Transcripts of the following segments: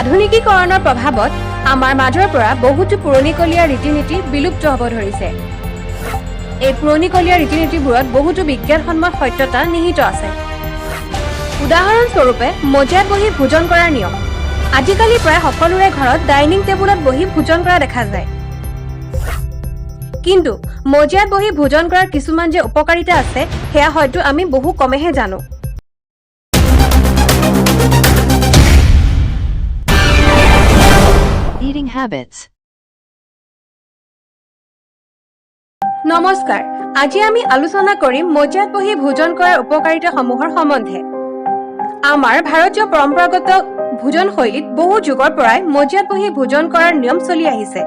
আধুনিকীকৰণৰ প্ৰভাৱত আমাৰ মাজৰ পৰা বহুতো পুৰণিকলীয়া ৰীতি-নীতি বিলুপ্ত হ'ব ধৰিছে। এই পুৰণিকলীয়া ৰীতি-নীতিবোৰত বহুতো বিজ্ঞানসন্মত সত্যতা নিহিত আছে। উদাহৰণস্বৰূপে মজিয়াত বহি ভোজন কৰাৰ নিয়ম। আজিকালি প্ৰায় সকলোৰে ঘৰত ডাইনিং টেবুলত বহি ভোজন কৰা দেখা যায়। কিন্তু মজিয়াত বহি ভোজন কৰাৰ কিছুমান যে উপকাৰিতা আছে সেয়া হয়তো আমি বহু কমেহে জানো। Eating habits. নমস্কাৰ, আজি আমি আলোচনা কৰিম মজিয়াত বহি ভোজন কৰাৰ উপকাৰিতাসমূহৰ সম্বন্ধে। আমাৰ ভাৰতীয় পৰম্পৰাগত ভোজন শৈলীত বহু যুগৰ পৰাই মজিয়াত বহি ভোজন কৰাৰ নিয়ম চলি আহিছে।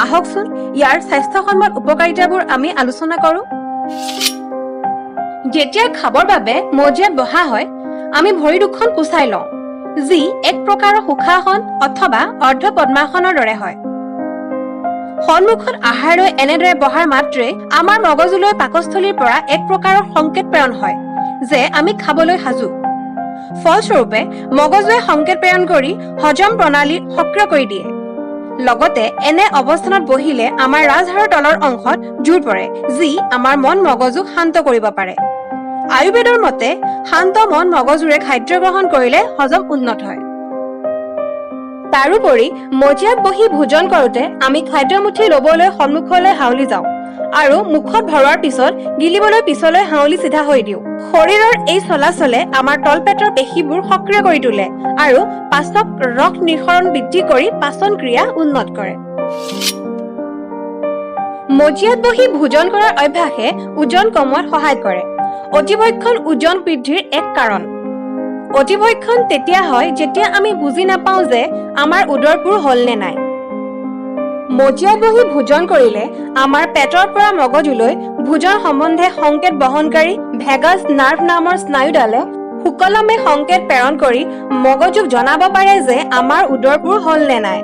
আহকচোন ইয়াৰ স্বাস্থ্যসন্মত উপকাৰিতাবোৰ আমি আলোচনা কৰোঁ। যেতিয়া খাবৰ বাবে মজিয়াত বহা হয়, আমি ভৰি দুখন কুচাই লওঁ, যি এক প্ৰকাৰৰ সুখাসন অথবা অৰ্ধ পদ্মাসনৰ দৰে হয়। সন্মুখত আহাৰ লৈ এনেদৰে বহাৰ মাত্ৰে আমাৰ মগজুলৈ পাকস্থলীৰ পৰা এক প্ৰকাৰৰ সংকেত প্ৰেৰণ হয় যে আমি খাবলৈ সাজু। ফলস্বৰূপে মগজুৱে সংকেত প্ৰেৰণ কৰি হজম প্ৰণালী সক্ৰিয় কৰি দিয়ে। লগতে এনে অৱস্থানত বহিলে আমাৰ ৰাজহাড়ৰ তলৰ অংশত জোৰ পৰে, যি আমাৰ মন মগজুক শান্ত কৰিব পাৰে। আয়ুৰ্বেদৰ মতে শান্ত মন মগজুৰে খাদ্য গ্ৰহণ কৰিলে হজম উন্নত হয়। তাৰোপৰি মজিয়াত বহি ভোজন কৰোঁতে আমি খাদ্যমুঠি ল'বলৈ সন্মুখলৈ হাউলি যাওঁ আৰু মুখত ভৰোৱাৰ পিছত গিলিবলৈ পিছলৈ হাউলি চিধা হৈ দিওঁ। শৰীৰৰ এই চলাচলে আমাৰ তলপেটৰ পেশীবোৰ সক্ৰিয় কৰি তোলে আৰু পাচক ৰস নিঃসৰণ বৃদ্ধি কৰি পাচন ক্ৰিয়া উন্নত কৰে। মজিয়াত বহি ভোজন কৰাৰ অভ্যাসে ওজন কমোৱাত সহায় কৰে। অতিভক্ষণ ওজন বৃদ্ধিৰ এক কাৰণ। অতিভক্ষণ তেতিয়া হয় যেতিয়া আমি বুজি নাপাওঁ যে আমাৰ উদৰপুৰ হ'ল নে নাই। মজিয়াত বহি ভোজন কৰিলে আমাৰ পেটৰ পৰা মগজুলৈ ভোজন সম্বন্ধে সংকেত বহনকাৰী ভেগাছ নাৰ্ভ নামৰ স্নায়ুডালে সুকলমে সংকেত প্ৰেৰণ কৰি মগজুক জনাব পাৰে যে আমাৰ উদৰপুৰ হ'ল নে নাই।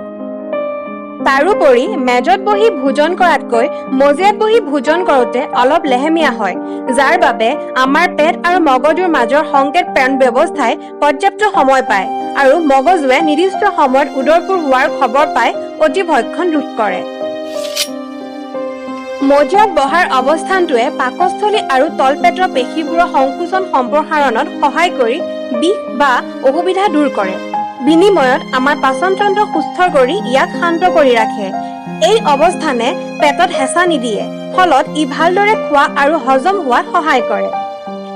তাৰোপৰি মেজত বহি ভোজন কৰাতকৈ মজিয়াত বহি ভোজন কৰোঁতে অলপ লেহেমীয়া হয়, যাৰ বাবে আমাৰ পেট আৰু মগজুৰ মাজৰ সংকেত প্ৰেৰণ ব্যৱস্থাই পৰ্যাপ্ত সময় পায় আৰু মগজুৱে নিৰ্দিষ্ট সময়ত উদৰপুৰ হোৱাৰ খবৰ পাই অতিভক্ষণ ৰোধ কৰে। মজিয়াত বহাৰ অৱস্থানটোৱে পাকস্থলী আৰু তলপেটৰ পেশীবোৰৰ সংকোচন সম্প্ৰসাৰণত সহায় কৰি বিষ বা অসুবিধা দূৰ কৰে। বিনিময়ত আমাৰ পাচনতন্ত্ৰ সুস্থ কৰি ইয়াক শান্ত কৰি ৰাখে। এই অৱস্থানে পেটত হেঁচা নিদিয়ে, ফলত ই ভালদৰে খোৱা আৰু হজম হোৱাত সহায় কৰে।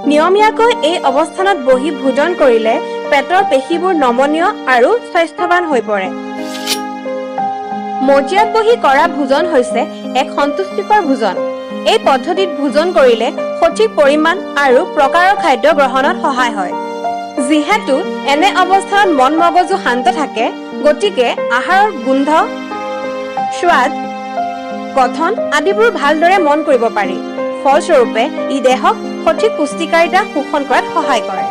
নিয়মীয়াকৈ এই অৱস্থানত বহি ভোজন কৰিলে পেটৰ পেশীবোৰ নমনীয় আৰু স্বাস্থ্যৱান হৈ পৰে। মজিয়াত বহি কৰা ভোজন হৈছে এক সন্তুষ্টিকৰ ভোজন। এই পদ্ধতিত ভোজন কৰিলে সঠিক পৰিমাণ আৰু প্ৰকাৰৰ খাদ্য গ্ৰহণত সহায় হয়। যিহেতু এনে অৱস্থানত মন মগজু শান্ত থাকে, গতিকে আহাৰৰ গোন্ধ, সোৱাদ, গঠন আদিবোৰ ভালদৰে মন কৰিব পাৰি। ফলস্বৰূপে ই দেহক সঠিক পুষ্টিকাৰিতা শোষণ কৰাত সহায় কৰে।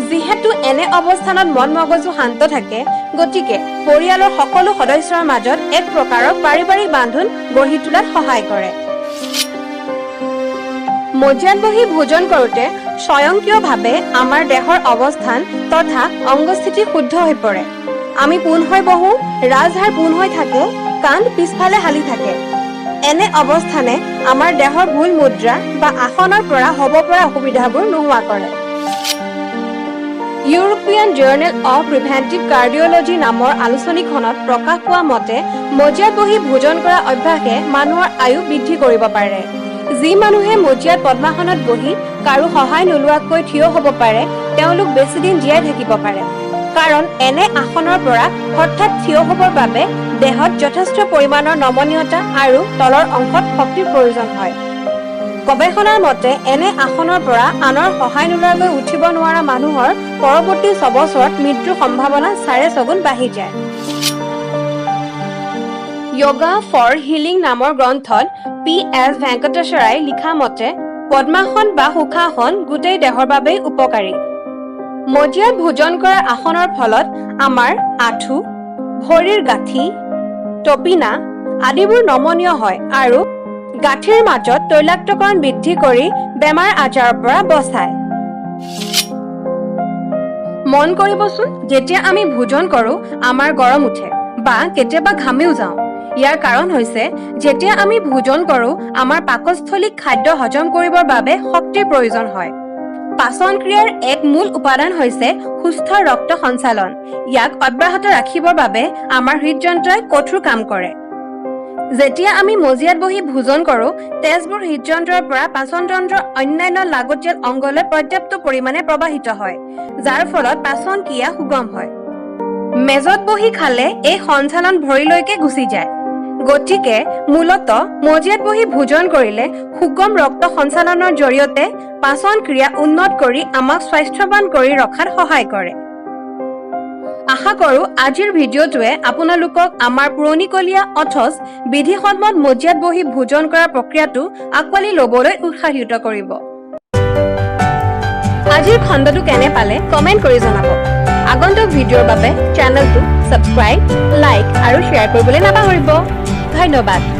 যিহেতু এনে অৱস্থানত মন মগজু শান্ত থাকে, গতিকে পৰিয়ালৰ সকলো সদস্যৰ মাজত এক প্ৰকাৰৰ পাৰিবাৰিক বান্ধোন গঢ়ি তোলাত সহায় কৰে। মজিয়াত বহি ভোজন কৰোঁতে স্বয়ংক্ৰিয়ভাৱে আমাৰ দেহৰ অৱস্থান তথা অংগস্থিতি শুদ্ধ হৈ পৰে। আমি পোন হৈ বহোঁ, ৰাজহাড় পোন হৈ থাকে, কান্ধ পিছফালে হালি থাকে। এনে অৱস্থানে আমাৰ দেহৰ ভুল মুদ্ৰা বা আসনৰ পৰা হ'ব পৰা অসুবিধাবোৰ নোহোৱা কৰে। ইউৰোপিয়ান জাৰ্নেল অৱ প্ৰিভেণ্টিভ কাৰ্ডিঅলজি নামৰ আলোচনীখনত প্ৰকাশ পোৱা মতে মজিয়াত বহি ভোজন কৰা অভ্যাসে মানুহৰ আয়ু বৃদ্ধি কৰিব পাৰে। যি মানুহে মজিয়াত পদ্মাসনত বহি কাৰো সহায় নোলোৱাকৈ থিয় হ'ব পাৰে, তেওঁলোক বেছিদিন জীয়াই থাকিব পাৰে। কাৰণ এনে আসনৰ পৰা হঠাৎ থিয় হ'বৰ বাবে দেহত যথেষ্ট পৰিমাণৰ নমনীয়তা আৰু তলৰ অংশত শক্তিৰ প্ৰয়োজন হয়। গৱেষণাৰ মতে এনে আসনৰ পৰা আনৰ সহায় নোলোৱাকৈ উঠিব নোৱাৰা মানুহৰ পৰৱৰ্তী 6 বছৰত মৃত্যুৰ সম্ভাৱনা 4.5 গুণ বাঢ়ি যায়। য়োগা ফৰ হিলিং নামৰ গ্ৰন্থত P.S. ভেংকটেশ্বৰাই লিখা মতে পদ্মাসন বা সুখাসন গোটেই দেহৰ বাবেই উপকাৰী। মজিয়াত ভোজন কৰাৰ আসনৰ ফলত আমাৰ আঁঠু, ভৰিৰ গাঁঠি, টপিনা আদিবোৰ নমনীয় হয় আৰু গাঁঠিৰ মাজত তৈলাক্তকৰণ বৃদ্ধি কৰি বেমাৰ আজাৰৰ পৰা বচায়। মন কৰিবচোন, যেতিয়া আমি ভোজন কৰোঁ আমাৰ গৰম উঠে বা কেতিয়াবা ঘামিও যাওঁ। ইয়াৰ কাৰণ হৈছে যেতিয়া আমি ভোজন কৰোঁ আমাৰ পাকস্থলীক খাদ্য হজম কৰিবৰ বাবে শক্তিৰ প্ৰয়োজন হয়। পাচন ক্ৰিয়াৰ এক মূল উপাদান হৈছে সুস্থ ৰক্ত সঞ্চালন। ইয়াক অব্যাহত ৰাখিবৰ বাবে আমাৰ হৃদযন্ত্ৰই কঠোৰ কাম কৰে। যেতিয়া আমি মজিয়াত বহি ভোজন কৰোঁ, তেজবোৰ হৃদযন্ত্ৰৰ পৰা পাচনতন্ত্ৰৰ অন্যান্য লাগতিয়াল অংগলৈ পৰ্যাপ্ত পৰিমাণে প্ৰবাহিত হয়, যাৰ ফলত পাচন ক্ৰিয়া সুগম হয়। মেজত বহি খালে এই সঞ্চালন ভৰিলৈকে গুচি যায়। গতিকে মূলতঃ মজিয়াত বহি ভোজন কৰিলে সুগম ৰক্ত সঞ্চালনৰ জৰিয়তে পাচন ক্ৰিয়া উন্নত কৰি আমাক স্বাস্থ্যৱান কৰি ৰখাত সহায় কৰে। আশা কৰোঁ আজিৰ ভিডিঅ'টোৱে আপোনালোকক আমাৰ পুৰণিকলীয়া অথচ বিধিসন্মত মজিয়াত বহি ভোজন কৰাৰ প্ৰক্ৰিয়াটো আঁকোৱালি ল'বলৈ উৎসাহিত কৰিব। আজিৰ খণ্ডটো কেনে পালে কমেণ্ট কৰি জনাব। আগন্তুক ভিডিঅ'ৰ বাবে চেনেলটো ছাবস্ক্ৰাইব, লাইক আৰু শ্বেয়াৰ কৰিবলৈ নাপাহৰিব। ধন্যবাদ।